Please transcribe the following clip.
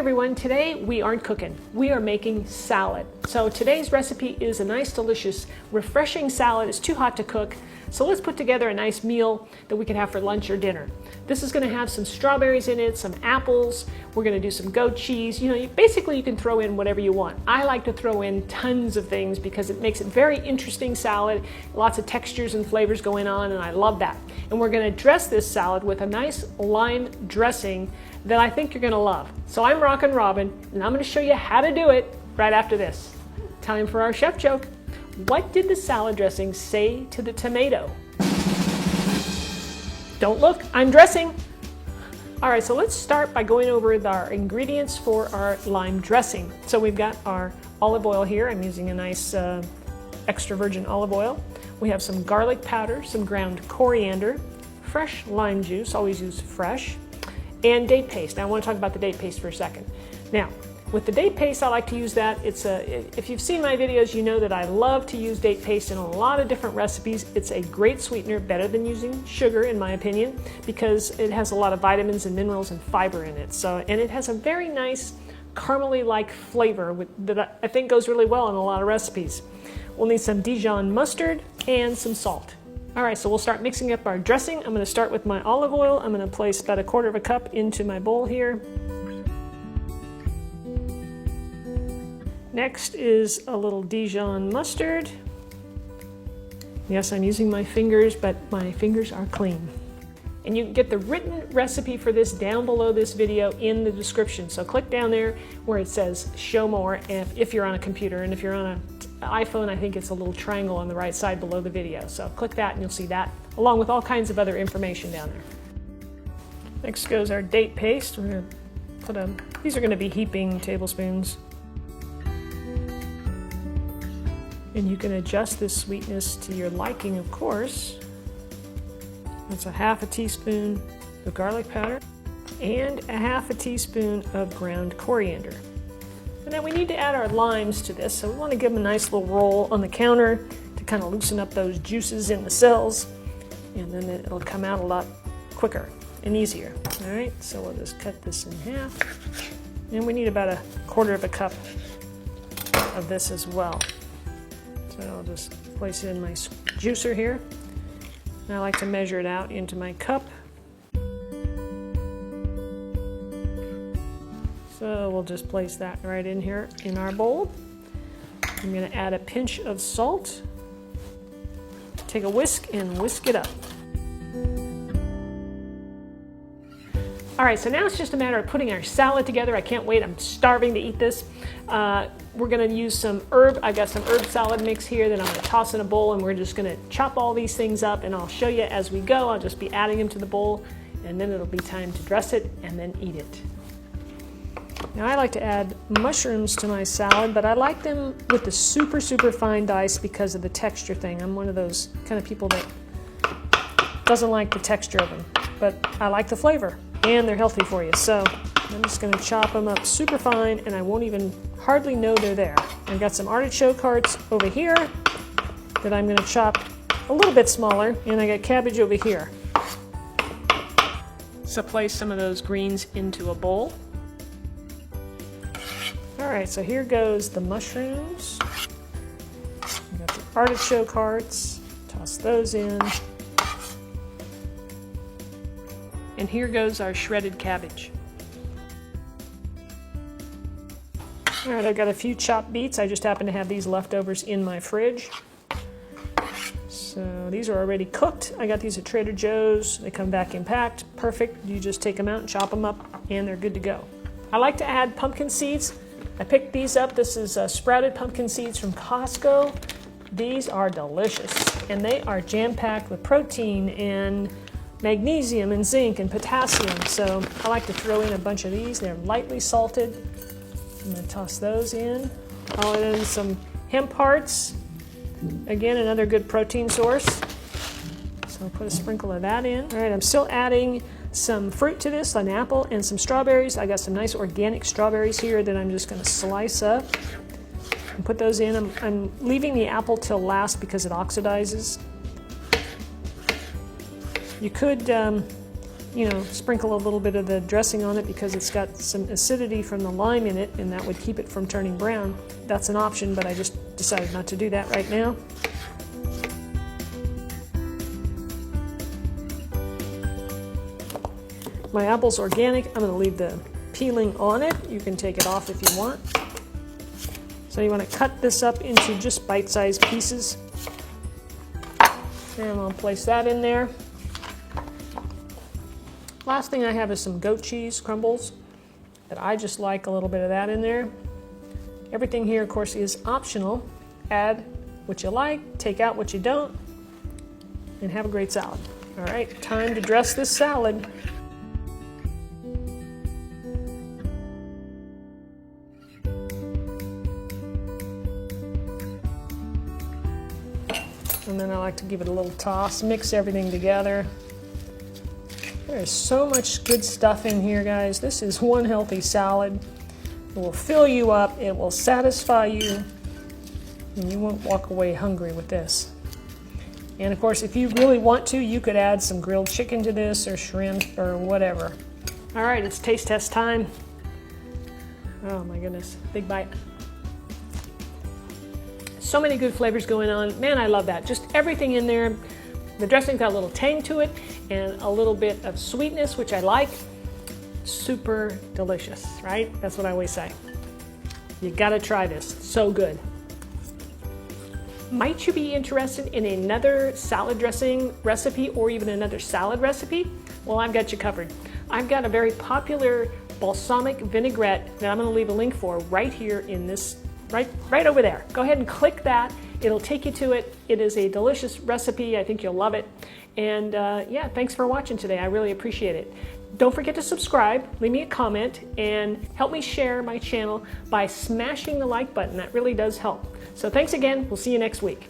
everyone, today we aren't cooking, we are making salad. So today's recipe is a nice, delicious, refreshing salad. It's too hot to cook, so let's put together a nice meal that we can have for lunch or dinner. This is going to have some strawberries in it, some apples, we're going to do some goat cheese. Basically you can throw in whatever you want. I like to throw in tons of things because it makes it very interesting salad, lots of textures and flavors going on, and I love that. And we're going to dress this salad with a nice lime dressing that I think you're going to love. So I'm Rockin' Robin, and I'm going to show you how to do it right after this. Time for our chef joke. What did the salad dressing say to the tomato? Don't look, I'm dressing. All right, so let's start by going over our ingredients for our lime dressing. So we've got our olive oil here. I'm using a nice extra virgin olive oil. We have some garlic powder, some ground coriander, fresh lime juice, always use fresh, and date paste. Now I want to talk about the date paste for a second. Now, with the date paste, I like to use that. If you've seen my videos, you know that I love to use date paste in a lot of different recipes. It's a great sweetener, better than using sugar in my opinion, because it has a lot of vitamins and minerals and fiber in it. And it has a very nice caramely-like flavor that I think goes really well in a lot of recipes. We'll need some Dijon mustard and some salt. All right, so we'll start mixing up our dressing. I'm going to start with my olive oil. I'm going to place about 1/4 cup into my bowl here. Next is a little Dijon mustard. Yes, I'm using my fingers, but my fingers are clean. And you can get the written recipe for this down below this video in the description. So click down there where it says show more if you're on a computer, and if you're on an iPhone, I think it's a little triangle on the right side below the video. So click that and you'll see that, along with all kinds of other information down there. Next goes our date paste. We're going to put these are going to be heaping tablespoons. And you can adjust this sweetness to your liking, of course. That's 1/2 teaspoon of garlic powder and 1/2 teaspoon of ground coriander. And then we need to add our limes to this, so we want to give them a nice little roll on the counter to kind of loosen up those juices in the cells, and then it'll come out a lot quicker and easier. All right, so we'll just cut this in half, and we need about 1/4 cup of this as well. So I'll just place it in my juicer here. And I like to measure it out into my cup. So we'll just place that right in here in our bowl. I'm going to add a pinch of salt. Take a whisk and whisk it up. All right, so now it's just a matter of putting our salad together. I can't wait, I'm starving to eat this. We're gonna use some herb. I've got some herb salad mix here that I'm gonna toss in a bowl, and we're just gonna chop all these things up, and I'll show you as we go. I'll just be adding them to the bowl, and then it'll be time to dress it and then eat it. Now I like to add mushrooms to my salad, but I like them with the super, super fine dice because of the texture thing. I'm one of those kind of people that doesn't like the texture of them, but I like the flavor. And they're healthy for you. So I'm just going to chop them up super fine, and I won't even hardly know they're there. I've got some artichoke hearts over here that I'm going to chop a little bit smaller, and I got cabbage over here. So place some of those greens into a bowl. All right, so here goes the mushrooms. I've got the artichoke hearts. Toss those in. And here goes our shredded cabbage. All right, I've got a few chopped beets. I just happen to have these leftovers in my fridge. So these are already cooked. I got these at Trader Joe's. They come vacuum packed. Perfect. You just take them out and chop them up, and they're good to go. I like to add pumpkin seeds. I picked these up. This is sprouted pumpkin seeds from Costco. These are delicious, and they are jam-packed with protein and magnesium and zinc and potassium, so I like to throw in a bunch of these. They're lightly salted. I'm going to toss those in. I'll add in some hemp hearts. Again, another good protein source. So I'll put a sprinkle of that in. All right, I'm still adding some fruit to this, an apple and some strawberries. I got some nice organic strawberries here that I'm just going to slice up and put those in. I'm leaving the apple till last because it oxidizes. You could you know, sprinkle a little bit of the dressing on it because it's got some acidity from the lime in it, and that would keep it from turning brown. That's an option, but I just decided not to do that right now. My apple's organic. I'm going to leave the peeling on it. You can take it off if you want. So you want to cut this up into just bite-sized pieces. And I'll place that in there. Last thing I have is some goat cheese crumbles that I just like a little bit of that in there. Everything here, of course, is optional. Add what you like, take out what you don't, and have a great salad. All right, time to dress this salad. And then I like to give it a little toss, mix everything together. There's so much good stuff in here, guys. This is one healthy salad. It will fill you up, it will satisfy you, and you won't walk away hungry with this. And of course, if you really want to, you could add some grilled chicken to this, or shrimp, or whatever. All right, it's taste test time. Oh my goodness, big bite. So many good flavors going on. Man, I love that. Just everything in there. The dressing's got a little tang to it and a little bit of sweetness, which I like. Super delicious, right? That's what I always say. You gotta try this. So good. Might you be interested in another salad dressing recipe or even another salad recipe? Well, I've got you covered. I've got a very popular balsamic vinaigrette that I'm going to leave a link for right here in this, right over there. Go ahead and click that. It'll take you to it. It is a delicious recipe. I think you'll love it. And yeah, thanks for watching today. I really appreciate it. Don't forget to subscribe, leave me a comment, and help me share my channel by smashing the like button. That really does help. So thanks again. We'll see you next week.